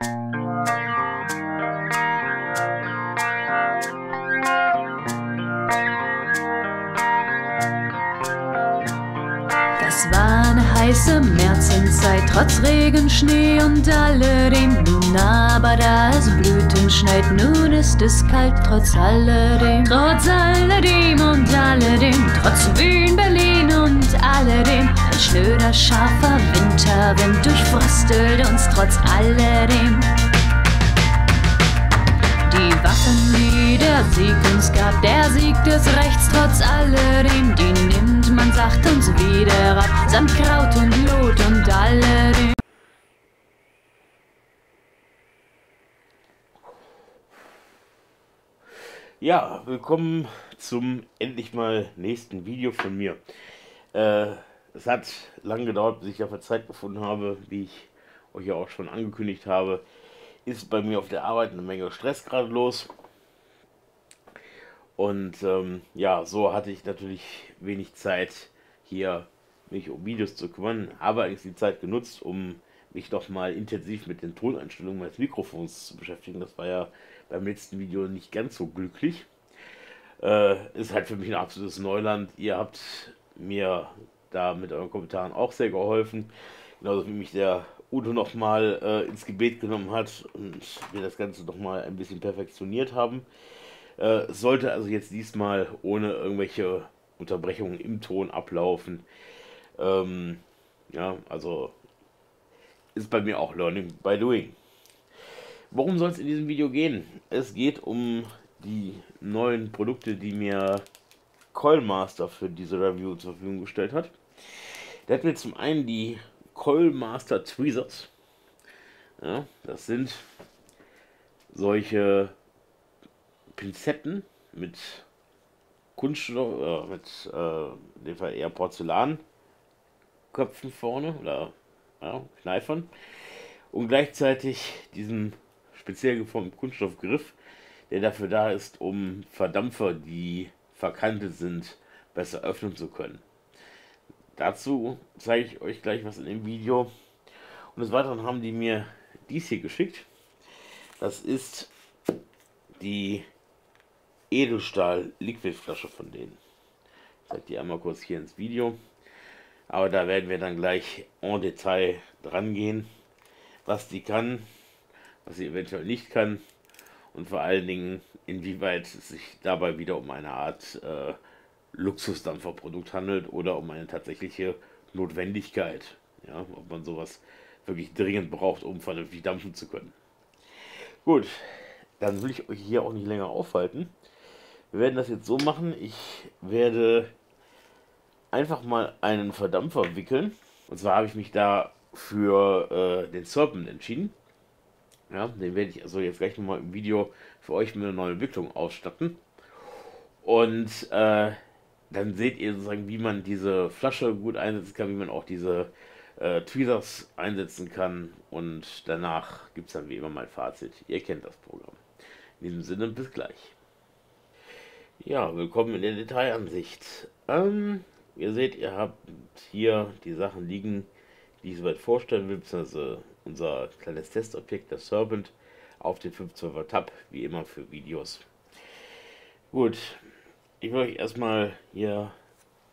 Es war eine heiße Märzenzeit, trotz Regen, Schnee und alledem. Nun aber da es Blüten schneit, nun ist es kalt, trotz alledem. Trotz alledem und alledem, trotz Wien, Berlin und alledem. Ein schnöder, scharfer Winterwind durchfröstelt uns trotz alledem. Die Waffen, die der Sieg uns gab, der Sieg des Rechts trotz alledem, die nimmt man sacht uns wieder ab, samt Kraut und Lot und alledem. Ja, willkommen zum endlich mal nächsten Video von mir. Es hat lange gedauert, bis ich dafür Zeit gefunden habe, wie ich euch ja auch schon angekündigt habe. Ist bei mir auf der Arbeit eine Menge Stress gerade los. Und ja, so hatte ich natürlich wenig Zeit, hier mich um Videos zu kümmern. Habe eigentlich die Zeit genutzt, um mich doch mal intensiv mit den Toneinstellungen meines Mikrofons zu beschäftigen. Das war ja beim letzten Video nicht ganz so glücklich. Ist halt für mich ein absolutes Neuland. Ihr habt mir da mit euren Kommentaren auch sehr geholfen. Genauso wie mich der Udo nochmal ins Gebet genommen hat und wir das Ganze nochmal ein bisschen perfektioniert haben. Es sollte also jetzt diesmal ohne irgendwelche Unterbrechungen im Ton ablaufen. Ja, also ist bei mir auch Learning by Doing. Worum soll es in diesem Video gehen? Es geht um die neuen Produkte, die mir Coilmaster für diese Review zur Verfügung gestellt hat. Der hat mir zum einen die Coilmaster Tweezers. Ja, das sind solche Pinzetten mit Kunststoff, in dem Fall eher Porzellanköpfen vorne oder ja, Kneifern und gleichzeitig diesen speziell geformten Kunststoffgriff, der dafür da ist, um Verdampfer, die verkantet sind, besser öffnen zu können. Dazu zeige ich euch gleich was in dem Video. Und des Weiteren haben die mir dies hier geschickt. Das ist die Edelstahl-Liquidflasche von denen. Ich zeige die einmal kurz hier ins Video. Aber da werden wir dann gleich en Detail dran gehen, was die kann, was sie eventuell nicht kann und vor allen Dingen, inwieweit es sich dabei wieder um eine Art Luxusdampferprodukt handelt oder um eine tatsächliche Notwendigkeit. Ja, ob man sowas wirklich dringend braucht, um vernünftig dampfen zu können. Gut, dann will ich euch hier auch nicht länger aufhalten. Wir werden das jetzt so machen, ich werde einfach mal einen Verdampfer wickeln. Und zwar habe ich mich da für den Serpent entschieden. Ja, den werde ich also jetzt gleich nochmal im Video für euch mit einer neuen Wicklung ausstatten. Und dann seht ihr sozusagen, wie man diese Flasche gut einsetzen kann, wie man auch diese Tweezers einsetzen kann. Und danach gibt es dann wie immer mein Fazit. Ihr kennt das Programm. In diesem Sinne, bis gleich. Ja, willkommen in der Detailansicht. Ihr seht, ihr habt hier die Sachen liegen, die ich soweit vorstellen will, beziehungsweise unser kleines Testobjekt, der Serpent, auf den 512er Tab, wie immer für Videos. Gut, ich will euch erstmal hier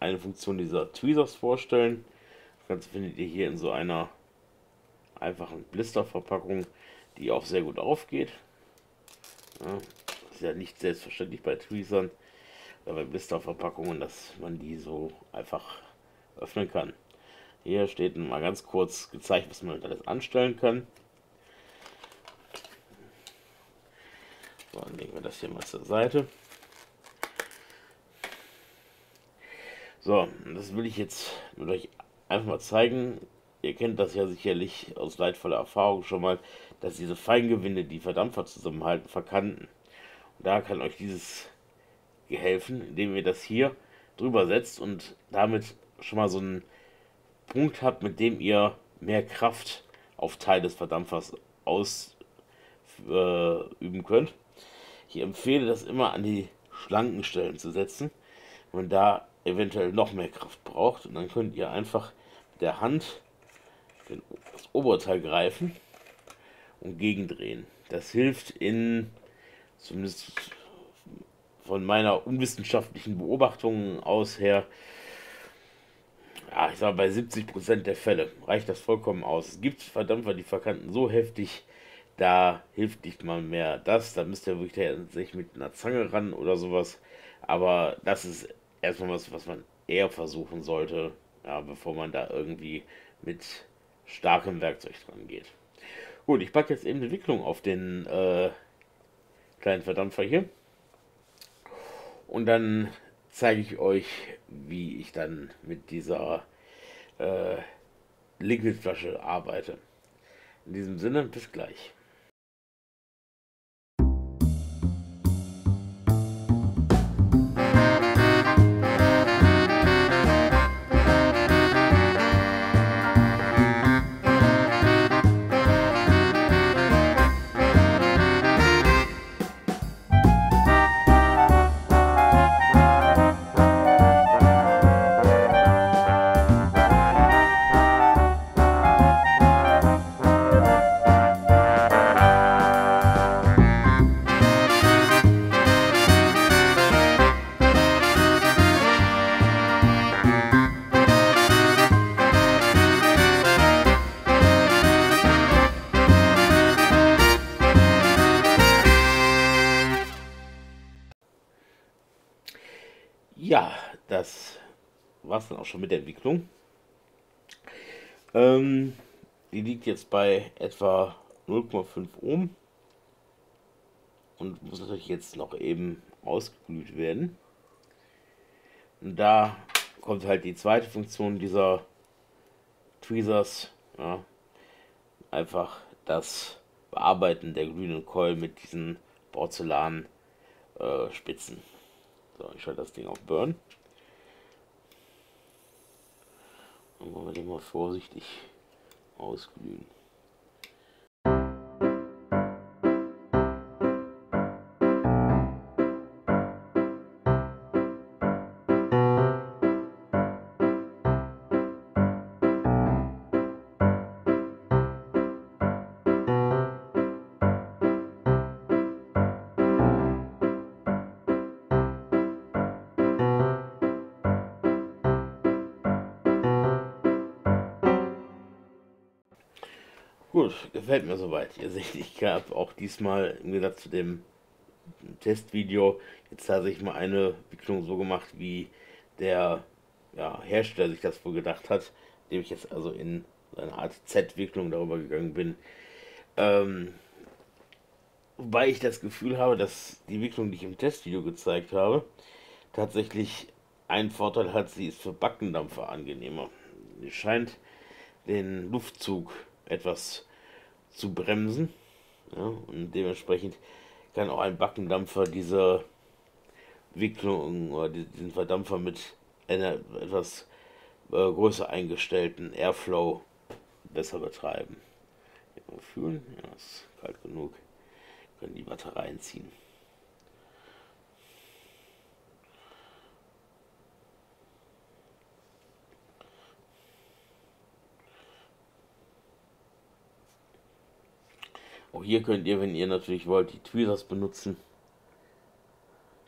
eine Funktion dieser Tweezers vorstellen. Das Ganze findet ihr hier in so einer einfachen Blisterverpackung, die auch sehr gut aufgeht. Ja, das ist ja nicht selbstverständlich bei Tweezern, bei Blisterverpackungen, dass man die so einfach öffnen kann. Hier steht mal ganz kurz gezeigt, was man alles anstellen kann. So, dann legen wir das hier mal zur Seite. So, das will ich jetzt mit euch einfach mal zeigen. Ihr kennt das ja sicherlich aus leidvoller Erfahrung schon mal, dass diese Feingewinde, die Verdampfer zusammenhalten, verkanten. Und da kann euch dieses helfen, indem ihr das hier drüber setzt und damit schon mal so einen Punkt habt, mit dem ihr mehr Kraft auf Teil des Verdampfers ausüben könnt. Ich empfehle das immer an die schlanken Stellen zu setzen, wenn man da eventuell noch mehr Kraft braucht. Und dann könnt ihr einfach mit der Hand das Oberteil greifen und gegendrehen. Das hilft zumindest von meiner unwissenschaftlichen Beobachtung aus her, ja, ich sage bei 70% der Fälle reicht das vollkommen aus. Es gibt Verdampfer, die verkanten so heftig, da hilft nicht mal mehr das. Da müsst ihr wirklich sich mit einer Zange ran oder sowas. Aber das ist erstmal was man eher versuchen sollte, ja, bevor man da irgendwie mit starkem Werkzeug dran geht. Gut, ich packe jetzt eben die Wicklung auf den kleinen Verdampfer hier. Und dann zeige ich euch, wie ich dann mit dieser Liquidflasche arbeite. In diesem Sinne, bis gleich. Ja, das war es dann auch schon mit der Entwicklung. Die liegt jetzt bei etwa 0,5 Ohm und muss natürlich jetzt noch eben ausgeglüht werden. Und da kommt halt die zweite Funktion dieser Tweezers, ja, einfach das Bearbeiten der glühenden Coil mit diesen Porzellan Spitzen. So, ich schalte das Ding auf Burn. Dann wollen wir den mal vorsichtig ausglühen. Gut, gefällt mir soweit. Ihr seht, ich habe auch diesmal im Gegensatz zu dem Testvideo jetzt tatsächlich mal eine Wicklung so gemacht, wie der Hersteller sich das wohl gedacht hat, indem ich jetzt also in eine Art Z-Wicklung darüber gegangen bin. Wobei ich das Gefühl habe, dass die Wicklung, die ich im Testvideo gezeigt habe, tatsächlich einen Vorteil hat, sie ist für Backendampfer angenehmer. Sie scheint den Luftzug etwas zu bremsen, ja, und dementsprechend kann auch ein Backendampfer diese Wicklung oder diesen Verdampfer mit einer etwas größer eingestellten Airflow besser betreiben. Mal fühlen, ja, ist kalt genug, können die Batterien ziehen. Auch hier könnt ihr, wenn ihr natürlich wollt, die Tweezers benutzen.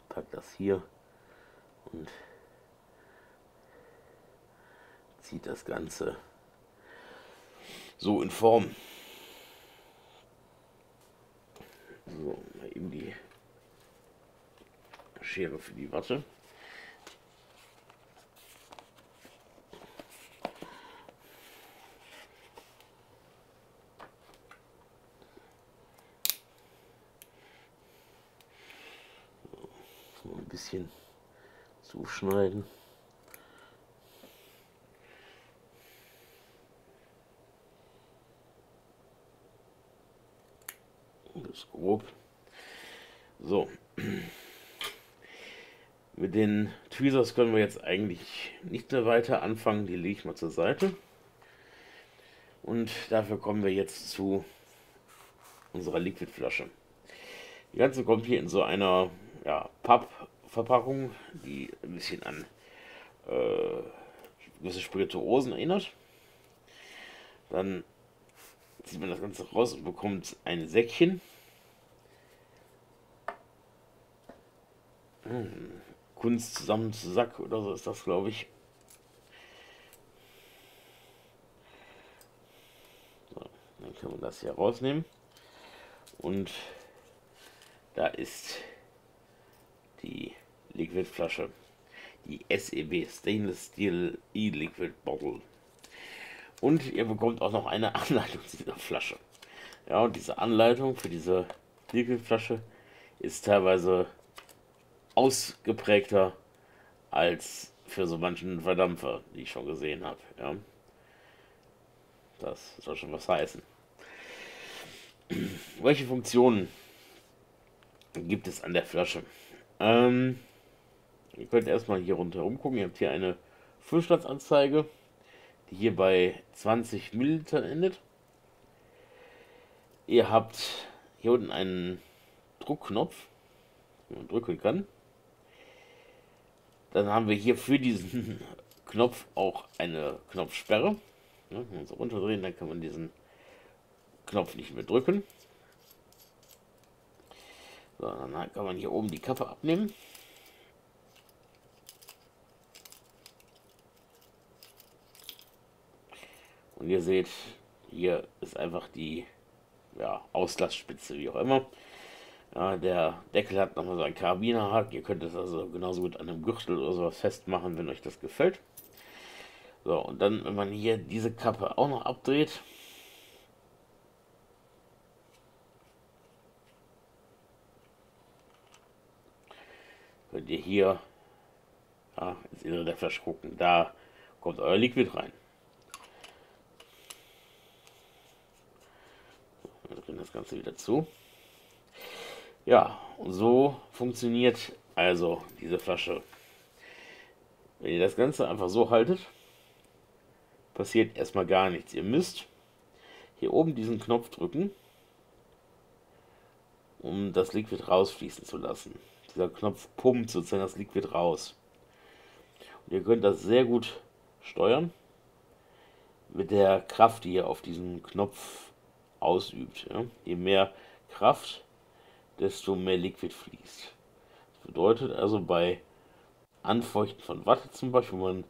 Packt das hier und zieht das Ganze so in Form. So, mal eben die Schere für die Watte. So, ein bisschen zuschneiden. Das ist grob. So. Mit den Tweezers können wir jetzt eigentlich nicht mehr weiter anfangen. Die lege ich mal zur Seite. Und dafür kommen wir jetzt zu unserer Liquidflasche. Die ganze kommt hier in so einer Pappverpackung, die ein bisschen an gewisse Spirituosen erinnert. Dann zieht man das Ganze raus und bekommt ein Säckchen. Kunst zusammen zu Sack oder so ist das, glaube ich. So, dann können wir das hier rausnehmen. Und da ist die Liquidflasche. Die SEB, Stainless Steel E-Liquid Bottle. Und ihr bekommt auch noch eine Anleitung zu dieser Flasche. Ja, und diese Anleitung für diese Liquidflasche ist teilweise ausgeprägter als für so manchen Verdampfer, die ich schon gesehen habe. Ja. Das soll schon was heißen. Welche Funktionen gibt es an der Flasche? Ihr könnt erstmal hier rundherum gucken. Ihr habt hier eine Füllstandsanzeige, die hier bei 20 Milliliter endet. Ihr habt hier unten einen Druckknopf, den man drücken kann. Dann haben wir hier für diesen Knopf auch eine Knopfsperre. Ja, wenn wir uns runterdrehen, dann kann man diesen Knopf nicht mehr drücken. So, dann kann man hier oben die Kappe abnehmen. Und ihr seht, hier ist einfach die Auslassspitze, wie auch immer. Ja, der Deckel hat nochmal so einen Karabinerhaken. Ihr könnt es also genauso gut an einem Gürtel oder sowas festmachen, wenn euch das gefällt. So, und dann, wenn man hier diese Kappe auch noch abdreht, könnt ihr hier ins Innere der Flasche gucken. Da kommt euer Liquid rein. Wir drehen das Ganze wieder zu. Ja, und so funktioniert also diese Flasche. Wenn ihr das Ganze einfach so haltet, passiert erstmal gar nichts. Ihr müsst hier oben diesen Knopf drücken, um das Liquid rausfließen zu lassen. Dieser Knopf pumpt sozusagen das Liquid raus. Und ihr könnt das sehr gut steuern mit der Kraft, die ihr auf diesen Knopf ausübt. Ja? Je mehr Kraft, desto mehr Liquid fließt. Das bedeutet also bei Anfeuchten von Watte zum Beispiel, wo man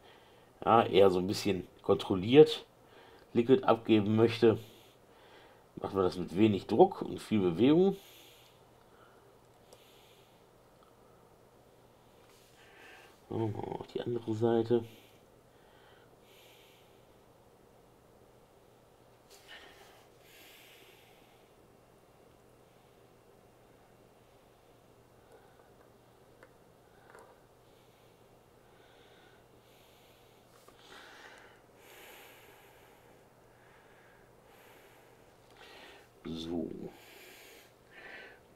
eher so ein bisschen kontrolliert Liquid abgeben möchte, macht man das mit wenig Druck und viel Bewegung. Auf die andere Seite. So.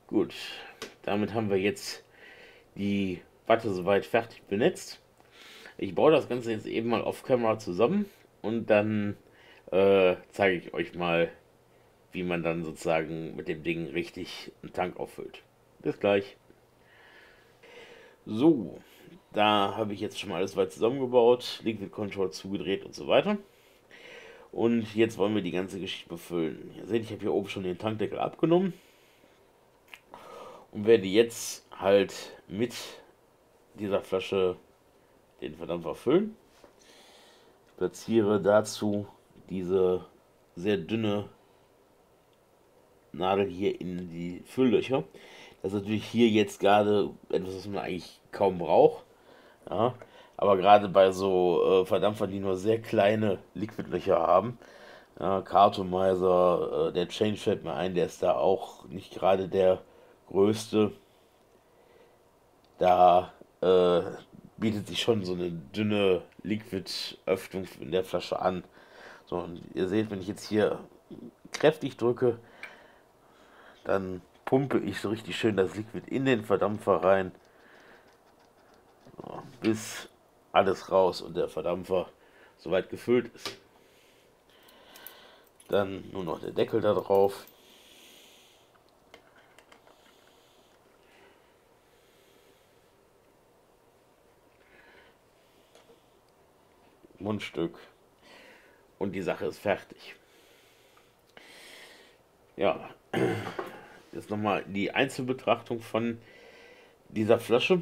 Gut. Damit haben wir jetzt die Watte soweit fertig benetzt. Ich baue das Ganze jetzt eben mal auf Kamera zusammen und dann zeige ich euch mal, wie man dann sozusagen mit dem Ding richtig einen Tank auffüllt. Bis gleich. So, da habe ich jetzt schon mal alles weit zusammengebaut, Liquid Control zugedreht und so weiter. Und jetzt wollen wir die ganze Geschichte befüllen. Ihr seht, ich habe hier oben schon den Tankdeckel abgenommen und werde jetzt halt mit dieser Flasche den Verdampfer füllen. Ich platziere dazu diese sehr dünne Nadel hier in die Fülllöcher. Das ist natürlich hier jetzt gerade etwas, was man eigentlich kaum braucht. Ja, aber gerade bei so Verdampfern, die nur sehr kleine Liquidlöcher haben, Cartomizer, der Change fällt mir ein, der ist da auch nicht gerade der größte. Da bietet sich schon so eine dünne Liquid-Öffnung in der Flasche an. So, und ihr seht, wenn ich jetzt hier kräftig drücke, dann pumpe ich so richtig schön das Liquid in den Verdampfer rein, so, bis alles raus und der Verdampfer soweit gefüllt ist. Dann nur noch der Deckel da drauf. Mundstück. Und die Sache ist fertig. Ja, jetzt nochmal die Einzelbetrachtung von dieser Flasche.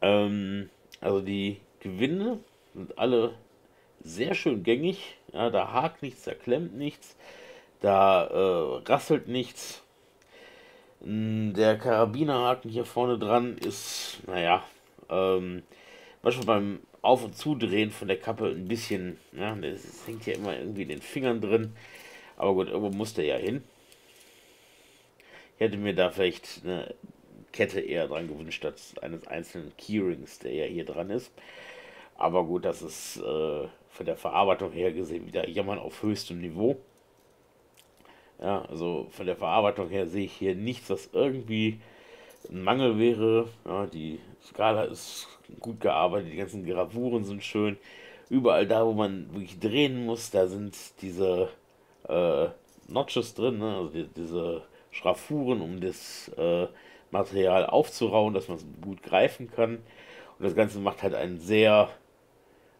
Also die Gewinde sind alle sehr schön gängig. Ja, da hakt nichts, da klemmt nichts, da rasselt nichts. Der Karabinerhaken hier vorne dran ist, naja, manchmal beim Auf- und Zudrehen von der Kappe ein bisschen, ja, das hängt ja immer irgendwie in den Fingern drin. Aber gut, irgendwo muss der ja hin. Ich hätte mir da vielleicht eine Kette eher dran gewünscht, statt eines einzelnen Keyrings, der ja hier dran ist. Aber gut, das ist von der Verarbeitung her gesehen wieder Jammern auf höchstem Niveau. Ja, also von der Verarbeitung her sehe ich hier nichts, was irgendwie ein Mangel wäre. Ja, die Skala ist gut gearbeitet, die ganzen Gravuren sind schön. Überall da, wo man wirklich drehen muss, da sind diese äh, Notches drin, ne? Also diese Schraffuren, um das Material aufzurauen, dass man es gut greifen kann. Und das Ganze macht halt einen sehr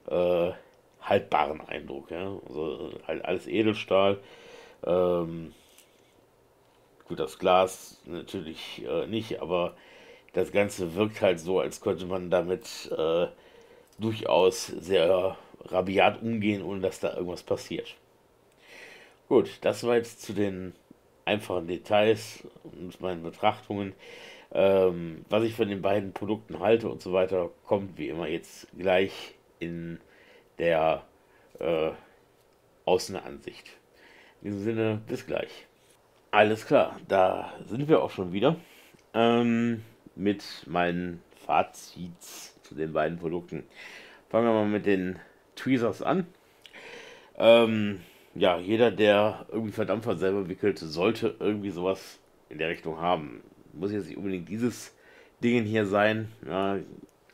äh, haltbaren Eindruck. Ja? Also halt alles Edelstahl. Ähm, gut, das Glas natürlich nicht, aber das Ganze wirkt halt so, als könnte man damit durchaus sehr rabiat umgehen, ohne dass da irgendwas passiert. Gut, das war jetzt zu den einfachen Details und meinen Betrachtungen. Was ich von den beiden Produkten halte und so weiter, kommt wie immer jetzt gleich in der äh, Außenansicht. In diesem Sinne, bis gleich. Alles klar, da sind wir auch schon wieder mit meinen Fazits zu den beiden Produkten. Fangen wir mal mit den Tweezers an. Ja, jeder, der irgendwie Verdampfer selber wickelt, sollte irgendwie sowas in der Richtung haben. Muss jetzt nicht unbedingt dieses Ding hier sein, ja,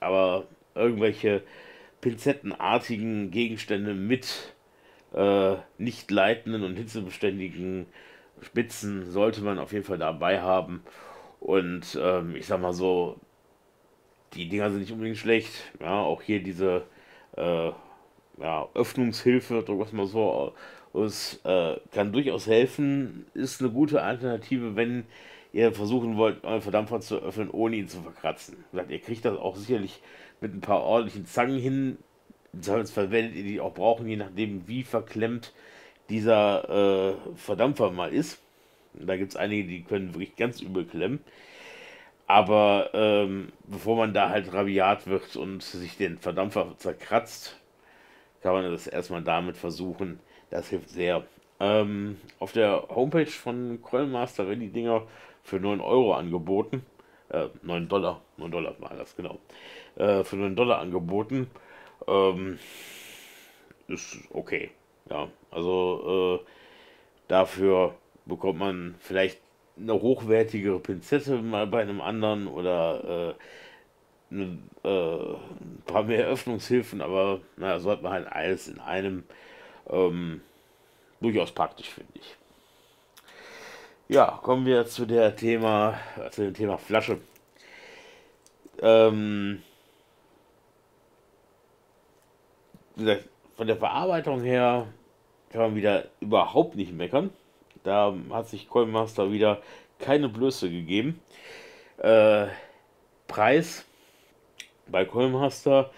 aber irgendwelche pinzettenartigen Gegenstände mit nicht leitenden und hitzebeständigen Spitzen sollte man auf jeden Fall dabei haben. Und ich sag mal so, die Dinger sind nicht unbedingt schlecht. Ja, auch hier diese äh, ja, Öffnungshilfe, drücken wir es mal so aus, kann durchaus helfen. Ist eine gute Alternative, wenn ihr versuchen wollt, euren Verdampfer zu öffnen, ohne ihn zu verkratzen. Wie gesagt, ihr kriegt das auch sicherlich mit ein paar ordentlichen Zangen hin. Im Zweifelsfall werdet ihr die auch brauchen, je nachdem, wie verklemmt dieser Verdampfer mal ist. Da gibt es einige, die können wirklich ganz übel klemmen. Aber bevor man da halt rabiat wird und sich den Verdampfer zerkratzt, kann man das erstmal damit versuchen. Das hilft sehr. Auf der Homepage von Coilmaster werden die Dinger für 9 Euro angeboten. 9 Dollar, 9 Dollar war das, genau. Für 9 Dollar angeboten. Ähm, ist okay. Ja, also dafür bekommt man vielleicht eine hochwertigere Pinzette mal bei einem anderen oder ein paar mehr Öffnungshilfen, aber naja, so hat man halt alles in einem. Ähm, durchaus praktisch, finde ich. Ja, kommen wir zu dem Thema Flasche. Ähm, Wie gesagt, von der Verarbeitung her kann man wieder überhaupt nicht meckern. Da hat sich Coinmaster wieder keine Blöße gegeben. Äh, Preis bei Coinmaster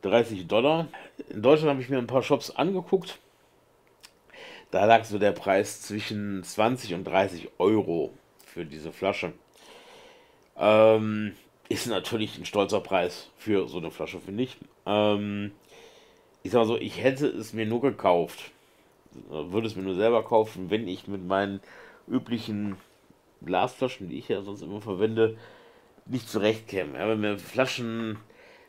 30 Dollar. In Deutschland habe ich mir ein paar Shops angeguckt. Da lag so der Preis zwischen 20 und 30 Euro für diese Flasche. Ist natürlich ein stolzer Preis für so eine Flasche, finde ich. Ich sag mal so, ich hätte es mir nur gekauft, würde es mir nur selber kaufen, wenn ich mit meinen üblichen Glasflaschen, die ich ja sonst immer verwende, nicht zurechtkäme. Ja, wenn mir Flaschen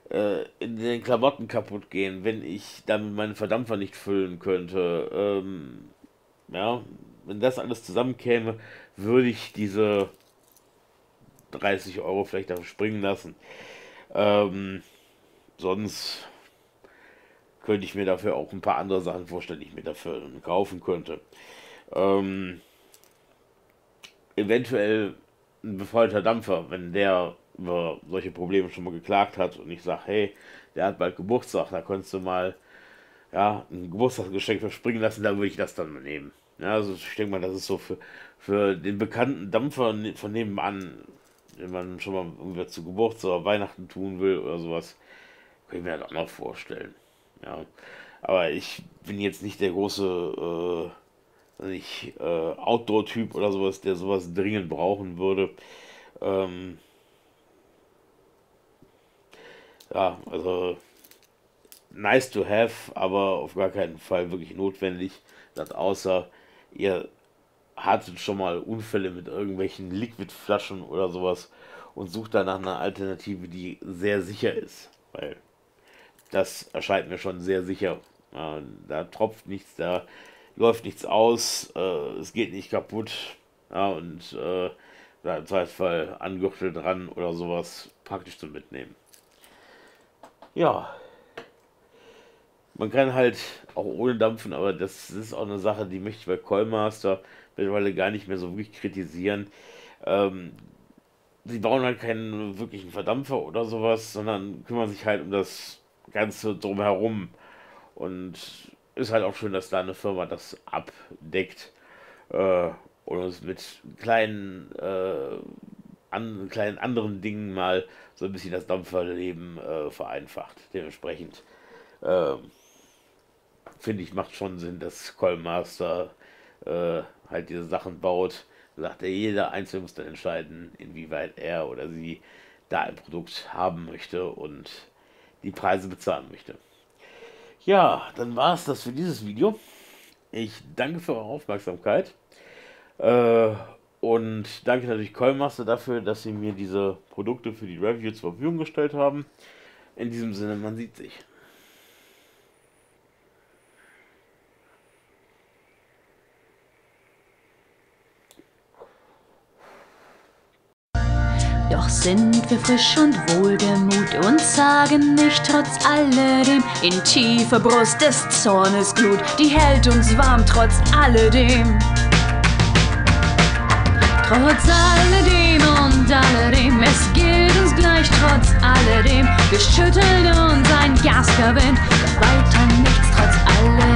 in den Klamotten kaputt gehen, wenn ich damit meinen Verdampfer nicht füllen könnte, ja, wenn das alles zusammenkäme, würde ich diese 30 Euro vielleicht dafür springen lassen. Ähm, Sonst könnte ich mir dafür auch ein paar andere Sachen vorstellen, die ich mir dafür kaufen könnte. Ähm, Eventuell ein befeuerter Dampfer, wenn der über solche Probleme schon mal geklagt hat und ich sage, hey, der hat bald Geburtstag, da könntest du mal ja, ein Geburtstagsgeschenk verspringen lassen, da würde ich das dann mal nehmen. Ja, also ich denke mal, das ist so für den bekannten Dampfer von nebenan, den man schon mal irgendwie zu Geburtstag oder Weihnachten tun will oder sowas, kann ich mir halt auch noch vorstellen. Ja, aber ich bin jetzt nicht der große Outdoor-Typ oder sowas, der sowas dringend brauchen würde. Ähm, ja, also nice to have, aber auf gar keinen Fall wirklich notwendig. Das außer ihr hattet schon mal Unfälle mit irgendwelchen Liquidflaschen oder sowas und sucht danach eine Alternative, die sehr sicher ist. Weil das erscheint mir schon sehr sicher. Da tropft nichts, da läuft nichts aus, es geht nicht kaputt. Ja, und da im Zweifelsfall Angürtel dran oder sowas praktisch zum Mitnehmen. Ja, man kann halt auch ohne dampfen, aber das ist auch eine Sache, die möchte ich bei Coilmaster mittlerweile gar nicht mehr so wirklich kritisieren. Ähm, Sie bauen halt keinen wirklichen Verdampfer oder sowas, sondern kümmern sich halt um das Ganze drumherum. Und ist halt auch schön, dass da eine Firma das abdeckt äh, und uns mit kleinen anderen Dingen mal so ein bisschen das Dampferleben vereinfacht. Dementsprechend ähm, finde ich, macht schon Sinn, dass Coilmaster halt diese Sachen baut. Sagt er, jeder Einzelne muss dann entscheiden, inwieweit er oder sie da ein Produkt haben möchte und die Preise bezahlen möchte. Ja, dann war es das für dieses Video. Ich danke für eure Aufmerksamkeit und danke natürlich Coilmaster dafür, dass sie mir diese Produkte für die Review zur Verfügung gestellt haben. In diesem Sinne, man sieht sich. Doch sind wir frisch und wohlgemut und sagen nicht trotz alledem, in tiefer Brust des Zornes Glut, die hält uns warm trotz alledem. Trotz alledem und alledem, es gilt uns gleich trotz alledem, wir schütteln uns ein garstiger Wind, doch weiter nichts trotz alledem.